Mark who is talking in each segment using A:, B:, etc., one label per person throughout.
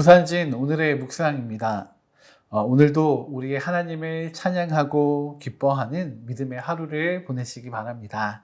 A: 부산진 오늘의 묵상입니다. 오늘도 우리의 하나님을 찬양하고 기뻐하는 믿음의 하루를 보내시기 바랍니다.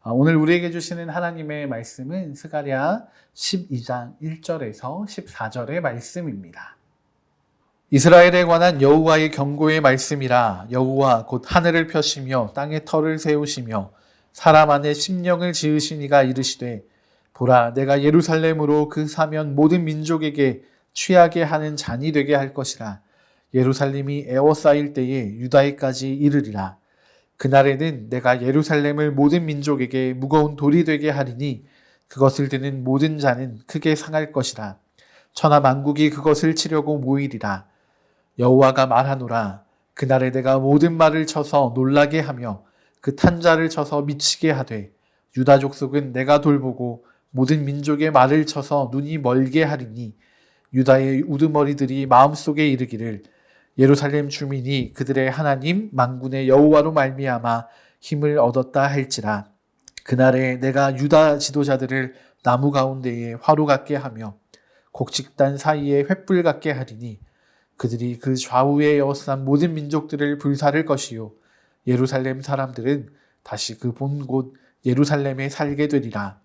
A: 오늘 우리에게 주시는 하나님의 말씀은 스가랴 12장 1절에서 14절의 말씀입니다. 이스라엘에 관한 여호와의 경고의 말씀이라. 여호와 곧 하늘을 펴시며 땅에 터를 세우시며 사람 안에 심령을 지으시니가 이르시되, 보라, 내가 예루살렘으로 그 사면 모든 민족에게 취하게 하는 잔이 되게 할 것이라. 예루살렘이 에워싸일 때에 유다에까지 이르리라. 그날에는 내가 예루살렘을 모든 민족에게 무거운 돌이 되게 하리니 그것을 드는 모든 자는 크게 상할 것이라. 천하 만국이 그것을 치려고 모이리라. 여호와가 말하노라. 그날에 내가 모든 말을 쳐서 놀라게 하며 그 탄자를 쳐서 미치게 하되, 유다 족속은 내가 돌보고 모든 민족의 말을 쳐서 눈이 멀게 하리니, 유다의 우두머리들이 마음속에 이르기를, 예루살렘 주민이 그들의 하나님 만군의 여호와로 말미암아 힘을 얻었다 할지라. 그날에 내가 유다 지도자들을 나무 가운데에 화로 같게 하며 곡식단 사이에 횃불 같게 하리니, 그들이 그 좌우에 에워싼 모든 민족들을 불사를 것이요 예루살렘 사람들은 다시 그 본 곳 예루살렘에 살게 되리라.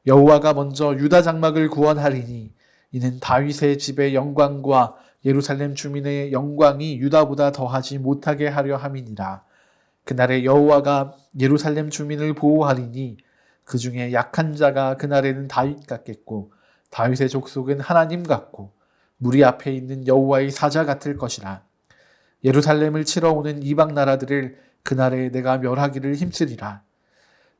A: 여호와가 먼저 유다 장막을 구원하리니 이는 다윗의 집의 영광과 예루살렘 주민의 영광이 유다보다 더하지 못하게 하려 함이니라. 그날에 여호와가 예루살렘 주민을 보호하리니 그 중에 약한 자가 그날에는 다윗 같겠고 다윗의 족속은 하나님 같고 무리 앞에 있는 여호와의 사자 같을 것이라. 예루살렘을 치러 오는 이방 나라들을 그날에 내가 멸하기를 힘쓰리라.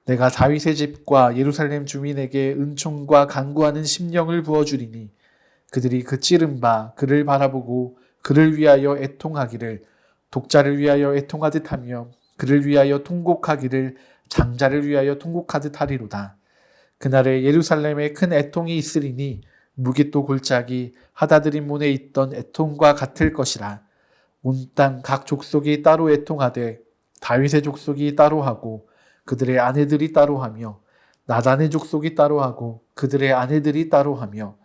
A: 내가 다윗의 집과 예루살렘 주민에게 은총과 간구하는 심령을 부어주리니 그들이 그 찌른 바 그를 바라보고 그를 위하여 애통하기를 독자를 위하여 애통하듯 하며 그를 위하여 통곡하기를 장자를 위하여 통곡하듯 하리로다. 그날에 예루살렘에 큰 애통이 있으리니 무기또 골짜기 하다드림몬에 있던 애통과 같을 것이라. 온 땅 각 족속이 따로 애통하되 다윗의 족속이 따로 하고 그들의 아내들이 따로 하며 나단의 족속이 따로 하고 그들의 아내들이 따로 하며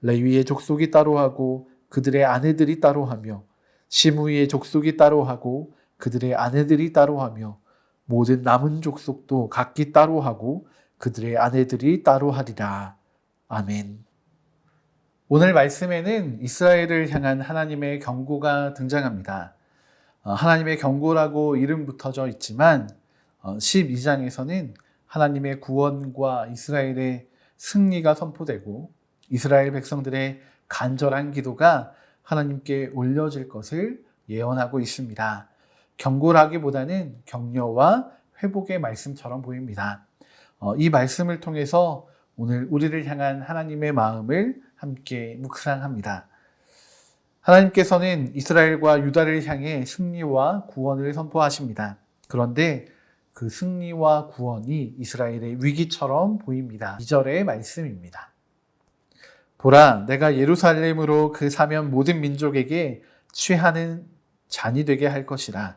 A: 레위의 족속이 따로 하고 그들의 아내들이 따로 하며 시므이의 족속이 따로 하고 그들의 아내들이 따로 하며 모든 남은 족속도 각기 따로 하고 그들의 아내들이 따로 하리라. 아멘. 오늘 말씀에는 이스라엘을 향한 하나님의 경고가 등장합니다. 하나님의 경고라고 이름 붙어져 있지만 12장에서는 하나님의 구원과 이스라엘의 승리가 선포되고 이스라엘 백성들의 간절한 기도가 하나님께 올려질 것을 예언하고 있습니다. 경고라기보다는 격려와 회복의 말씀처럼 보입니다. 이 말씀을 통해서 오늘 우리를 향한 하나님의 마음을 함께 묵상합니다. 하나님께서는 이스라엘과 유다를 향해 승리와 구원을 선포하십니다. 그런데 그 승리와 구원이 이스라엘의 위기처럼 보입니다. 2절의 말씀입니다. 보라, 내가 예루살렘으로 그 사면 모든 민족에게 취하는 잔이 되게 할 것이라.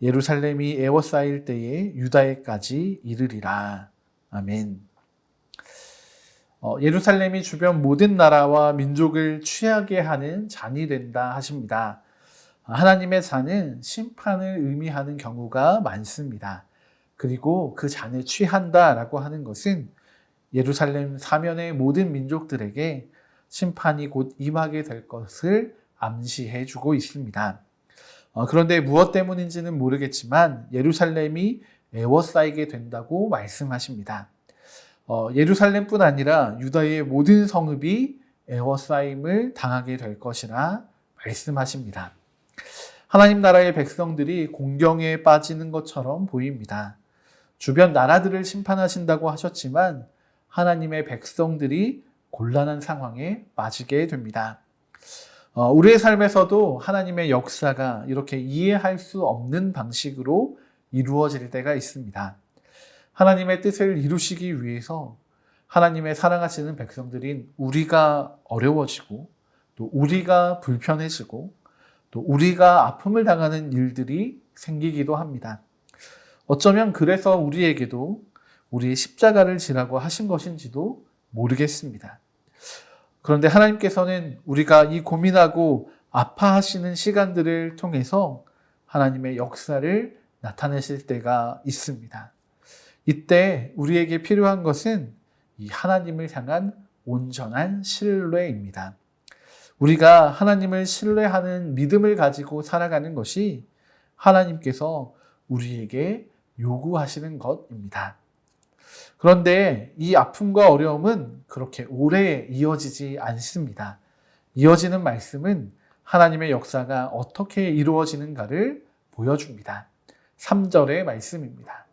A: 예루살렘이 에워싸일 때에 유다에까지 이르리라. 아멘. 예루살렘이 주변 모든 나라와 민족을 취하게 하는 잔이 된다 하십니다. 하나님의 잔은 심판을 의미하는 경우가 많습니다. 그리고 그 잔에 취한다라고 하는 것은 예루살렘 사면의 모든 민족들에게 심판이 곧 임하게 될 것을 암시해 주고 있습니다. 그런데 무엇 때문인지는 모르겠지만 예루살렘이 에워싸이게 된다고 말씀하십니다. 예루살렘뿐 아니라 유다의 모든 성읍이 에워싸임을 당하게 될 것이라 말씀하십니다. 하나님 나라의 백성들이 공경에 빠지는 것처럼 보입니다. 주변 나라들을 심판하신다고 하셨지만 하나님의 백성들이 곤란한 상황에 빠지게 됩니다. 우리의 삶에서도 하나님의 역사가 이렇게 이해할 수 없는 방식으로 이루어질 때가 있습니다. 하나님의 뜻을 이루시기 위해서 하나님의 사랑하시는 백성들인 우리가 어려워지고 또 우리가 불편해지고 또 우리가 아픔을 당하는 일들이 생기기도 합니다. 어쩌면 그래서 우리에게도 우리의 십자가를 지라고 하신 것인지도 모르겠습니다. 그런데 하나님께서는 우리가 이 고민하고 아파하시는 시간들을 통해서 하나님의 역사를 나타내실 때가 있습니다. 이때 우리에게 필요한 것은 이 하나님을 향한 온전한 신뢰입니다. 우리가 하나님을 신뢰하는 믿음을 가지고 살아가는 것이 하나님께서 우리에게 요구하시는 것입니다. 그런데 이 아픔과 어려움은 그렇게 오래 이어지지 않습니다. 이어지는 말씀은 하나님의 역사가 어떻게 이루어지는가를 보여줍니다. 3절의 말씀입니다.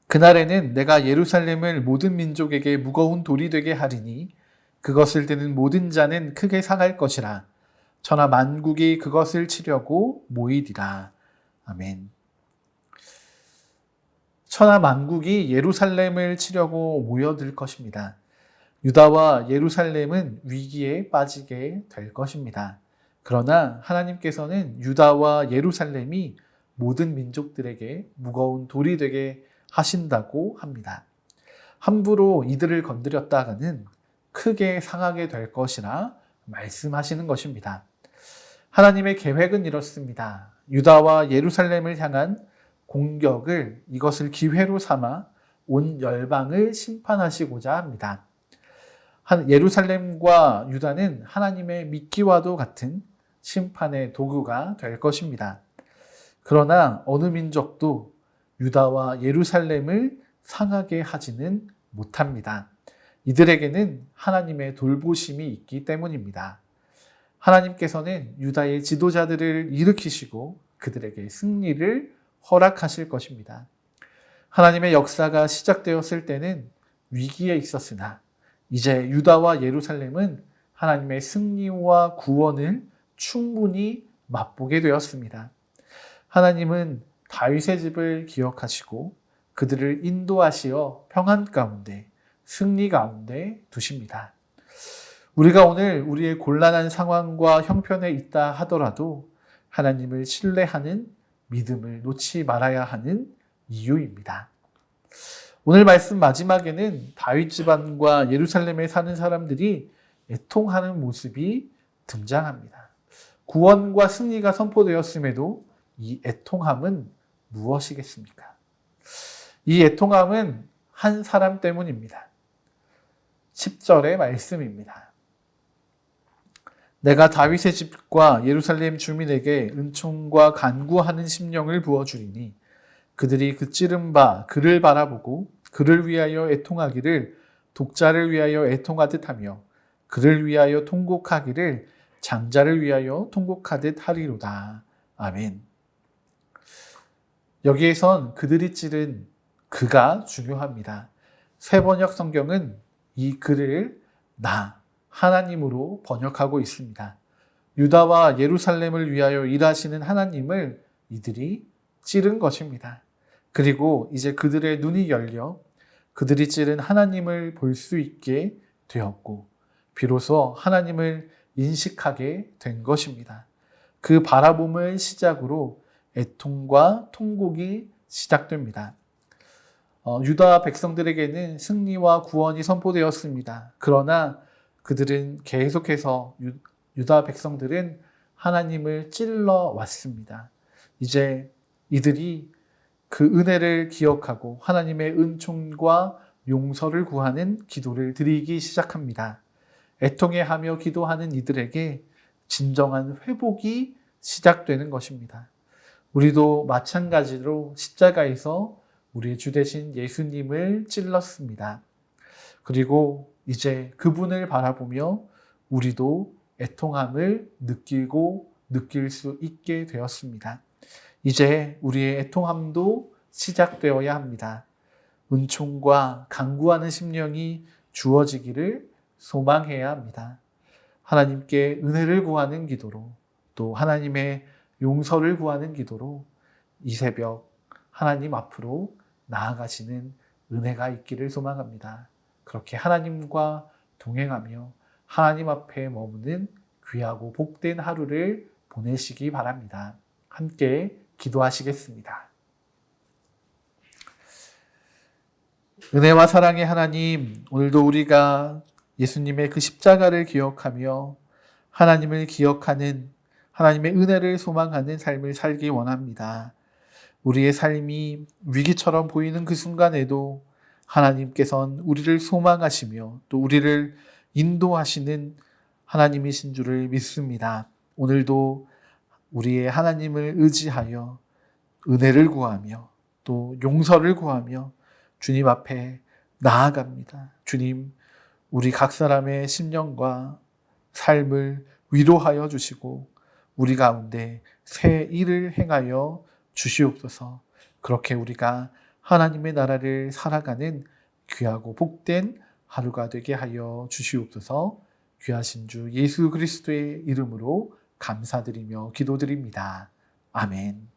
A: 그날에는 내가 예루살렘을 모든 민족에게 무거운 돌이 되게 하리니 그것을 드는 모든 자는 크게 상할 것이라. 천하 만국이 그것을 치려고 모이리라. 아멘. 천하 만국이 예루살렘을 치려고 모여들 것입니다. 유다와 예루살렘은 위기에 빠지게 될 것입니다. 그러나 하나님께서는 유다와 예루살렘이 모든 민족들에게 무거운 돌이 되게 하신다고 합니다. 함부로 이들을 건드렸다가는 크게 상하게 될 것이라 말씀하시는 것입니다. 하나님의 계획은 이렇습니다. 유다와 예루살렘을 향한 공격을 이것을 기회로 삼아 온 열방을 심판하시고자 합니다. 예루살렘과 유다는 하나님의 미끼와도 같은 심판의 도구가 될 것입니다. 그러나 어느 민족도 유다와 예루살렘을 상하게 하지는 못합니다. 이들에게는 하나님의 돌보심이 있기 때문입니다. 하나님께서는 유다의 지도자들을 일으키시고 그들에게 승리를 허락하실 것입니다. 하나님의 역사가 시작되었을 때는 위기에 있었으나 이제 유다와 예루살렘은 하나님의 승리와 구원을 충분히 맛보게 되었습니다. 하나님은 다윗의 집을 기억하시고 그들을 인도하시어 평안 가운데 승리 가운데 두십니다. 우리가 오늘 우리의 곤란한 상황과 형편에 있다 하더라도 하나님을 신뢰하는 믿음을 놓지 말아야 하는 이유입니다. 오늘 말씀 마지막에는 다윗 집안과 예루살렘에 사는 사람들이 애통하는 모습이 등장합니다. 구원과 승리가 선포되었음에도 이 애통함은 무엇이겠습니까? 이 애통함은 한 사람 때문입니다. 10절의 말씀입니다. 내가 다윗의 집과 예루살렘 주민에게 은총과 간구하는 심령을 부어주리니 그들이 그 찌른 바 그를 바라보고 그를 위하여 애통하기를 독자를 위하여 애통하듯 하며 그를 위하여 통곡하기를 장자를 위하여 통곡하듯 하리로다. 아멘. 여기에선 그들이 찌른 그가 중요합니다. 새번역 성경은 이 그를 나, 하나님으로 번역하고 있습니다. 유다와 예루살렘을 위하여 일하시는 하나님을 이들이 찌른 것입니다. 그리고 이제 그들의 눈이 열려 그들이 찌른 하나님을 볼 수 있게 되었고 비로소 하나님을 인식하게 된 것입니다. 그 바라봄을 시작으로 애통과 통곡이 시작됩니다. 유다 백성들에게는 승리와 구원이 선포되었습니다. 그러나 그들은 계속해서 유다 백성들은 하나님을 찔러 왔습니다. 이제 이들이 그 은혜를 기억하고 하나님의 은총과 용서를 구하는 기도를 드리기 시작합니다. 애통해하며 기도하는 이들에게 진정한 회복이 시작되는 것입니다. 우리도 마찬가지로 십자가에서 우리의 주 되신 예수님을 찔렀습니다. 그리고 이제 그분을 바라보며 우리도 애통함을 느끼고 느낄 수 있게 되었습니다. 이제 우리의 애통함도 시작되어야 합니다. 은총과 간구하는 심령이 주어지기를 소망해야 합니다. 하나님께 은혜를 구하는 기도로 또 하나님의 용서를 구하는 기도로 이 새벽 하나님 앞으로 나아가시는 은혜가 있기를 소망합니다. 그렇게 하나님과 동행하며 하나님 앞에 머무는 귀하고 복된 하루를 보내시기 바랍니다. 함께 기도하시겠습니다. 은혜와 사랑의 하나님, 오늘도 우리가 예수님의 그 십자가를 기억하며 하나님을 기억하는, 하나님의 은혜를 소망하는 삶을 살기 원합니다. 우리의 삶이 위기처럼 보이는 그 순간에도 하나님께서는 우리를 소망하시며 또 우리를 인도하시는 하나님이신 줄을 믿습니다. 오늘도 우리의 하나님을 의지하여 은혜를 구하며 또 용서를 구하며 주님 앞에 나아갑니다. 주님, 우리 각 사람의 심령과 삶을 위로하여 주시고 우리 가운데 새 일을 행하여 주시옵소서. 그렇게 우리가 하나님의 나라를 살아가는 귀하고 복된 하루가 되게 하여 주시옵소서. 귀하신 주 예수 그리스도의 이름으로 감사드리며 기도드립니다. 아멘.